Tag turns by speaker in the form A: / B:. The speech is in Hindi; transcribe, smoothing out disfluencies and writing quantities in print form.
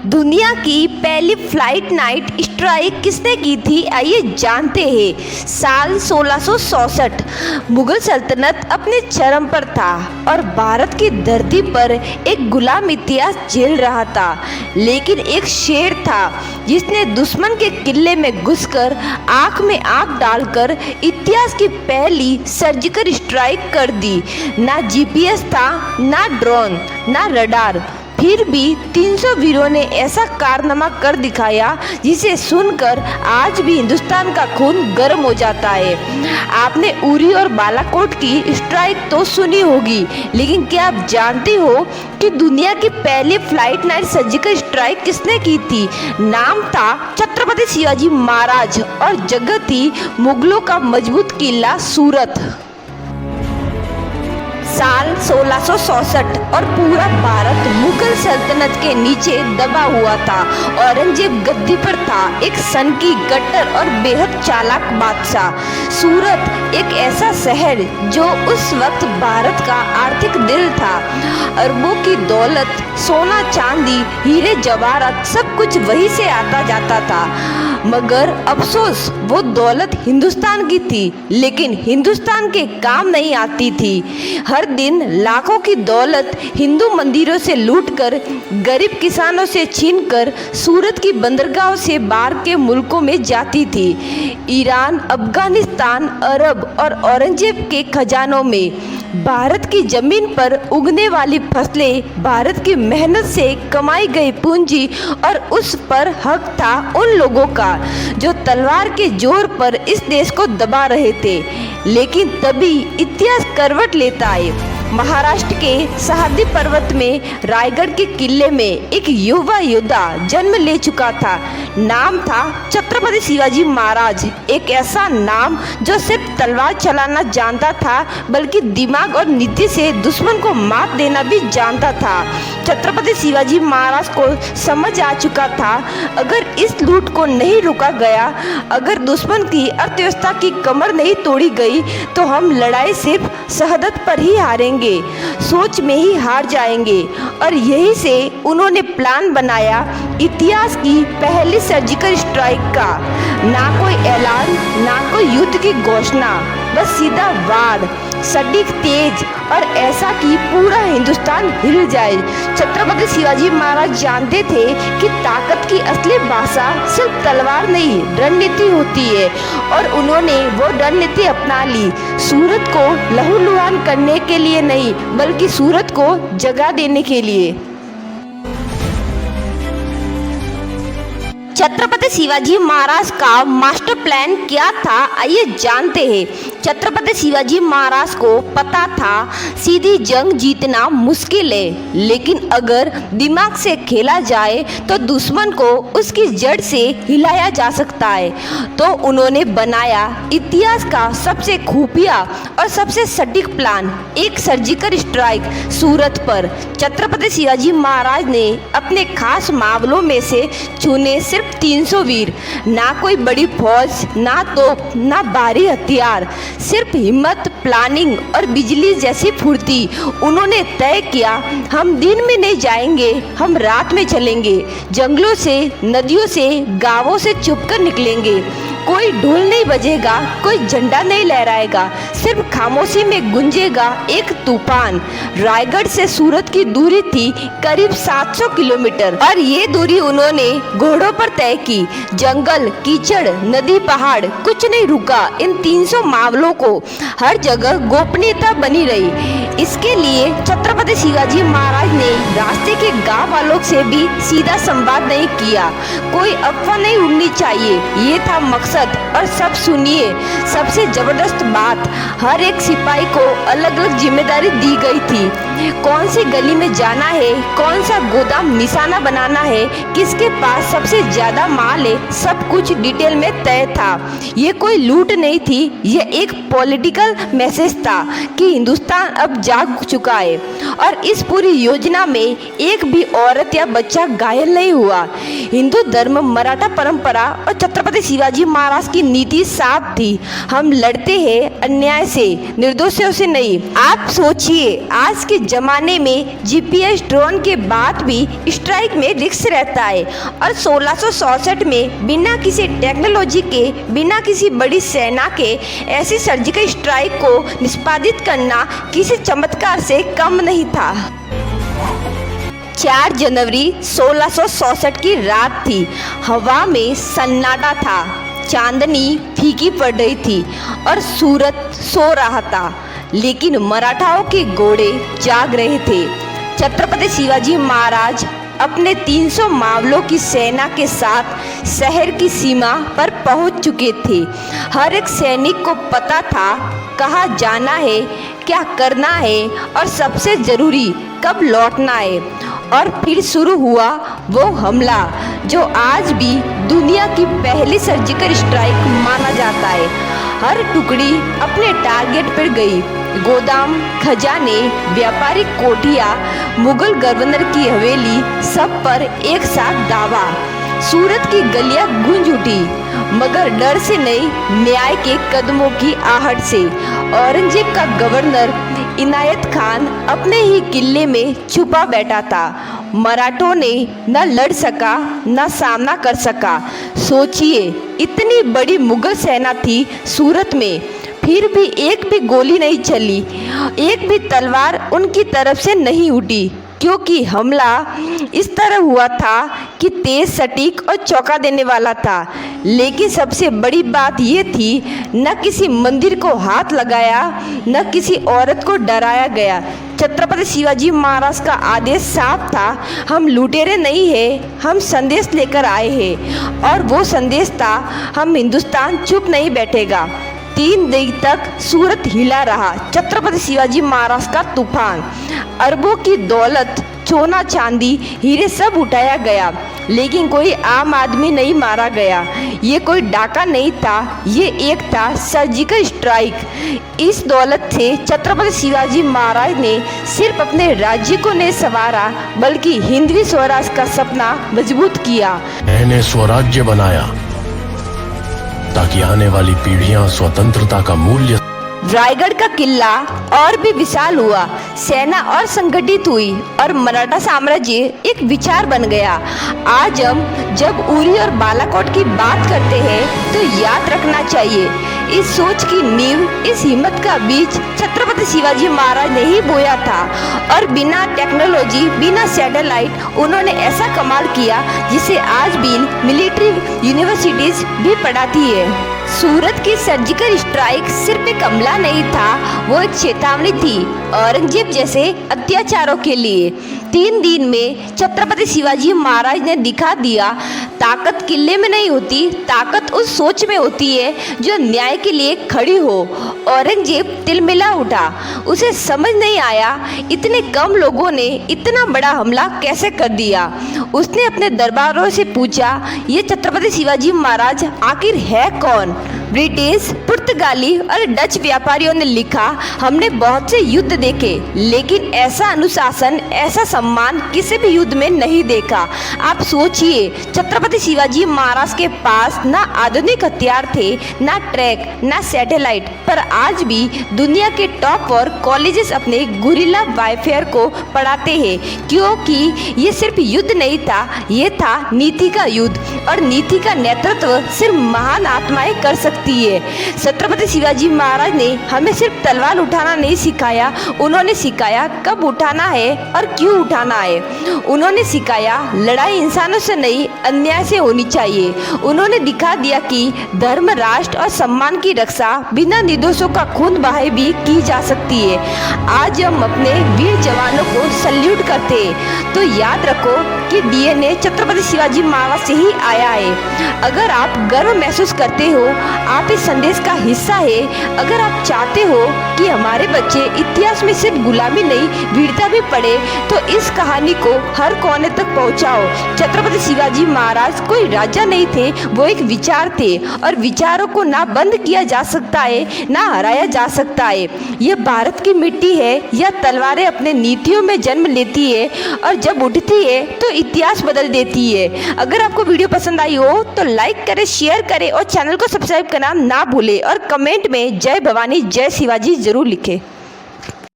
A: दुनिया की पहली फ्लाइट नाइट स्ट्राइक किसने की थी, आइए जानते हैं। साल 1667 मुगल सल्तनत अपने चरम पर था और भारत की धरती पर एक गुलाम इतिहास झेल रहा था। लेकिन एक शेर था जिसने दुश्मन के किले में घुसकर आंख में आंख डालकर इतिहास की पहली सर्जिकल स्ट्राइक कर दी। ना जीपीएस था, ना ड्रोन, ना रडार, फिर भी 300 वीरों ने ऐसा कारनामा कर दिखाया जिसे सुनकर आज भी हिंदुस्तान का खून गर्म हो जाता है। आपने उरी और बालाकोट की स्ट्राइक तो सुनी होगी, लेकिन क्या आप जानते हो कि दुनिया की पहली फ्लाइट नाइट सर्जिकल स्ट्राइक किसने की थी? नाम था छत्रपति शिवाजी महाराज और जगह थी मुगलों का मजबूत किला सूरत। साल 1667 और पूरा भारत मुगल सल्तनत के नीचे दबा हुआ था। औरंगजेब गद्दी पर था, एक सनकी, गट्टर और बेहद चालाक बादशाह। सूरत एक ऐसा शहर जो उस वक्त भारत का आर्थिक दिल था। अरबों की दौलत, सोना चांदी, हीरे जवाहरात सब कुछ वहीं से आता जाता था। मगर अफसोस वो दौलत हिंदुस्तान की थी, लेकिन हिंदुस्तान के काम नहीं आती थी। हर दिन लाखों की दौलत हिंदू मंदिरों से लूटकर, गरीब किसानों से छीनकर सूरत की बंदरगाहों से बाहर के मुल्कों में जाती थी। ईरान, अफगानिस्तान, अरब और औरंगजेब के खजानों में भारत की जमीन पर उगने वाली फसलें, भारत की मेहनत से कमाई गई पूंजी और उस पर हक था उन लोगों का जो तलवार के जोर पर इस देश को दबा रहे थे। लेकिन तभी इतिहास करवट लेता है। महाराष्ट्र के सह्याद्री पर्वत में रायगढ़ के किले में एक युवा योद्धा जन्म ले चुका था। नाम था छत्रपति शिवाजी महाराज। एक ऐसा नाम जो सिर्फ तलवार चलाना जानता था, बल्कि दिमाग और नीति से दुश्मन को मात देना भी जानता था। छत्रपति शिवाजी महाराज को समझ आ चुका था, अगर इस लूट को नहीं रोका गया, अगर दुश्मन की अर्थव्यवस्था की कमर नहीं तोड़ी गई, तो हम लड़ाई सिर्फ शहादत पर ही हारेंगे, सोच में ही हार जाएंगे। और यही से उन्होंने प्लान बनाया इतिहास की पहली सर्जिकल स्ट्राइक का। ना कोई ऐलान, ना कोई युद्ध की घोषणा, बस सीधा वार, सटीक, तेज और ऐसा कि पूरा हिंदुस्तान हिल जाए। छत्रपति शिवाजी महाराज जानते थे कि ताकत की असली भाषा सिर्फ तलवार नहीं, रणनीति होती है, और उन्होंने वो रणनीति अपना ली। सूरत को लहूलुहान करने के लिए नहीं, बल्कि सूरत को जगा देने के लिए। छत्रपति शिवाजी महाराज का मास्टर प्लान क्या था, आइए जानते हैं। छत्रपति शिवाजी महाराज को पता था सीधी जंग जीतना मुश्किल है, लेकिन अगर दिमाग से खेला जाए तो दुश्मन को उसकी जड़ से हिलाया जा सकता है। तो उन्होंने बनाया इतिहास का सबसे खुफिया और सबसे सटीक प्लान, एक सर्जिकल स्ट्राइक सूरत पर। छत्रपति शिवाजी महाराज ने अपने खास मावलों में से चुने सिर्फ 300 वीर। ना कोई बड़ी फौज, ना तोप, ना भारी हथियार, सिर्फ हिम्मत, प्लानिंग और बिजली जैसी फुर्ती। उन्होंने तय किया, हम दिन में नहीं जाएंगे, हम रात में चलेंगे। जंगलों से, नदियों से, गांवों से छुपकर निकलेंगे। कोई ढोल नहीं बजेगा, कोई झंडा नहीं लहराएगा, सिर्फ खामोशी में गूंजेगा एक तूफान। रायगढ़ से सूरत की दूरी थी करीब 700 किलोमीटर, और ये दूरी उन्होंने घोड़ों पर तय की। जंगल, कीचड़, नदी, पहाड़, कुछ नहीं रुका इन 300 मावलों को। हर जगह गोपनीयता बनी रही। इसके लिए छत्रपति शिवाजी महाराज ने रास्ते के गांव वालों से भी सीधा संवाद नहीं किया। कोई अफवाह नहीं उड़नी चाहिए, ये था मकसद। और सब सुनिए, सबसे जबरदस्त बात, हर एक सिपाही को अलग अलग जिम्मेदारी दी गई थी। कौन सी गली में जाना है, कौन सा गोदाम निशाना बनाना है, किसके पास सबसे ज्यादा माल है, सब कुछ डिटेल में तय था। ये कोई लूट नहीं थी, ये एक पॉलिटिकल मैसेज था कि हिंदुस्तान अब जाग चुका है। और इस पूरी योजना में एक भी औरत या बच्चा घायल नहीं हुआ। हिंदू धर्म, मराठा परंपरा और छत्रपति शिवाजी महाराज की नीति साफ थी, हम लड़ते हैं अन्याय से, निर्दोषों से नहीं। आप सोचिए, आज के ज़माने में जीपीएस ड्रोन के बाद भी स्ट्राइक में रिस्क रहता है और 1664 में बिना किसी टेक्नोलॉजी के, बिना किसी बड़ी सेना के ऐसी सर्जिकल स्ट्राइक को निष्पादित करना किसी चमत्कार से कम नहीं था। 4 जनवरी 1664 की रात थी। हवा में सन्नाटा था, चांदनी फीकी पड़ रही थी और सूरज सो रहा था, लेकिन मराठाओं के घोड़े जाग रहे थे। छत्रपति शिवाजी महाराज अपने 300 मावलों की सेना के साथ शहर की सीमा पर पहुंच चुके थे। हर एक सैनिक को पता था कहाँ जाना है, क्या करना है और सबसे ज़रूरी कब लौटना है। और फिर शुरू हुआ वो हमला जो आज भी दुनिया की पहली सर्जिकल स्ट्राइक माना जाता है। हर टुकड़ी अपने टारगेट पर गई। गोदाम, खजाने, व्यापारिक कोठियाँ, मुगल गवर्नर की हवेली, सब पर एक साथ दावा। सूरत की गलियां गूंज उठी, मगर डर से नहीं, न्याय के कदमों की आहट से। औरंगजेब का गवर्नर इनायत खान अपने ही किले में छुपा बैठा था। मराठों ने न लड़ सका न सामना कर सका। सोचिए, इतनी बड़ी मुगल सेना थी सूरत में, फिर भी एक भी गोली नहीं चली, एक भी तलवार उनकी तरफ से नहीं उठी, क्योंकि हमला इस तरह हुआ था कि तेज, सटीक और चौंका देने वाला था। लेकिन सबसे बड़ी बात ये थी, न किसी मंदिर को हाथ लगाया, न किसी औरत को डराया गया। छत्रपति शिवाजी महाराज का आदेश साफ था, हम लुटेरे नहीं हैं, हम संदेश लेकर आए हैं। और वो संदेश था, हम हिंदुस्तान चुप नहीं बैठेगा। 3 दिन तक सूरत हिला रहा। छत्रपति शिवाजी महाराज का तूफान, अरबों की दौलत, सोना चांदी, हीरे सब उठाया गया, लेकिन कोई आम आदमी नहीं मारा गया। ये कोई डाका नहीं था, ये एक था सर्जिकल स्ट्राइक। इस दौलत से छत्रपति शिवाजी महाराज ने सिर्फ अपने राज्य को नहीं संवारा, बल्कि हिंदवी स्वराज का सपना मजबूत किया।
B: मैंने स्वराज्य बनाया ताकि आने वाली पीढ़ियां स्वतंत्रता का मूल्य।
A: रायगढ़ का किला और भी विशाल हुआ, सेना और संगठित हुई और मराठा साम्राज्य एक विचार बन गया। आज हम जब उरी और बालाकोट की बात करते हैं तो याद रखना चाहिए, इस सोच की नींव, इस हिम्मत का बीज छत्रपति शिवाजी महाराज ने ही बोया था। और बिना टेक्नोलॉजी, बिना सैटेलाइट उन्होंने ऐसा कमाल किया जिसे आज भी मिलिट्री यूनिवर्सिटीज भी पढ़ाती है। सूरत की सर्जिकल स्ट्राइक सिर्फ एक हमला नहीं था, वो एक चेतावनी थी औरंगजेब जैसे अत्याचारों के लिए। 3 दिन में छत्रपति शिवाजी महाराज ने दिखा दिया, ताकत किले में नहीं होती, ताकत उस सोच में होती है जो न्याय के लिए खड़ी हो। औरंगजेब तिलमिला उठा, उसे समझ नहीं आया इतने कम लोगों ने इतना बड़ा हमला कैसे कर दिया। उसने अपने दरबारों से पूछा, ये छत्रपति शिवाजी महाराज आखिर है कौन? ब्रिटिश, पुर्तगाली और डच व्यापारियों ने लिखा, हमने बहुत से युद्ध देखे, लेकिन ऐसा अनुशासन, ऐसा सम्मान किसी भी युद्ध में नहीं देखा। आप सोचिए, छत्रपति शिवाजी महाराज के पास ना आधुनिक हथियार थे, ना ट्रैक, ना सैटेलाइट, पर आज भी दुनिया के टॉप और कॉलेजेस अपने गुरिल्ला वारफेयर को पढ़ाते हैं, क्योंकि ये सिर्फ युद्ध नहीं था, ये था नीति का युद्ध। और नीति का नेतृत्व सिर्फ महान आत्माएं कर सकती है। छत्रपति शिवाजी महाराज ने हमें सिर्फ तलवार उठाना नहीं सिखाया, उन्होंने सिखाया कब उठाना है और क्यों उठाना है। उन्होंने सिखाया लड़ाई इंसानों से नहीं, अन्याय से होनी चाहिए। उन्होंने दिखा दिया कि धर्म, राष्ट्र और सम्मान की रक्षा बिना निर्दोषों का खून बहाए भी की जा सकती है। आज हम अपने वीर जवानों को सल्यूट करते हैं, तो याद रखो कि डीएनए छत्रपति शिवाजी महाराज से ही आया है। अगर आप गर्व महसूस करते हो, आप इस संदेश का हिस्सा है, अगर आप चाहते हो कि हमारे बच्चे इतिहास में सिर्फ गुलामी नहीं, वीरता भी पढ़े, तो इस कहानी को हर कोने तक पहुंचाओ। छत्रपति शिवाजी महाराज कोई राजा नहीं थे, वो एक विचार थे, और विचारों को ना बंद किया जा सकता है, ना हराया जा सकता है। यह भारत की मिट्टी है, यह तलवारें अपने नीतियों में जन्म लेती है, और जब उठती है तो इतिहास बदल देती है। अगर आपको वीडियो पसंद आई हो तो लाइक करें, शेयर करें और चैनल को सब्सक्राइब करना ना भूलें, और कमेंट में जय भवानी, जय शिवाजी जरूर लिखें।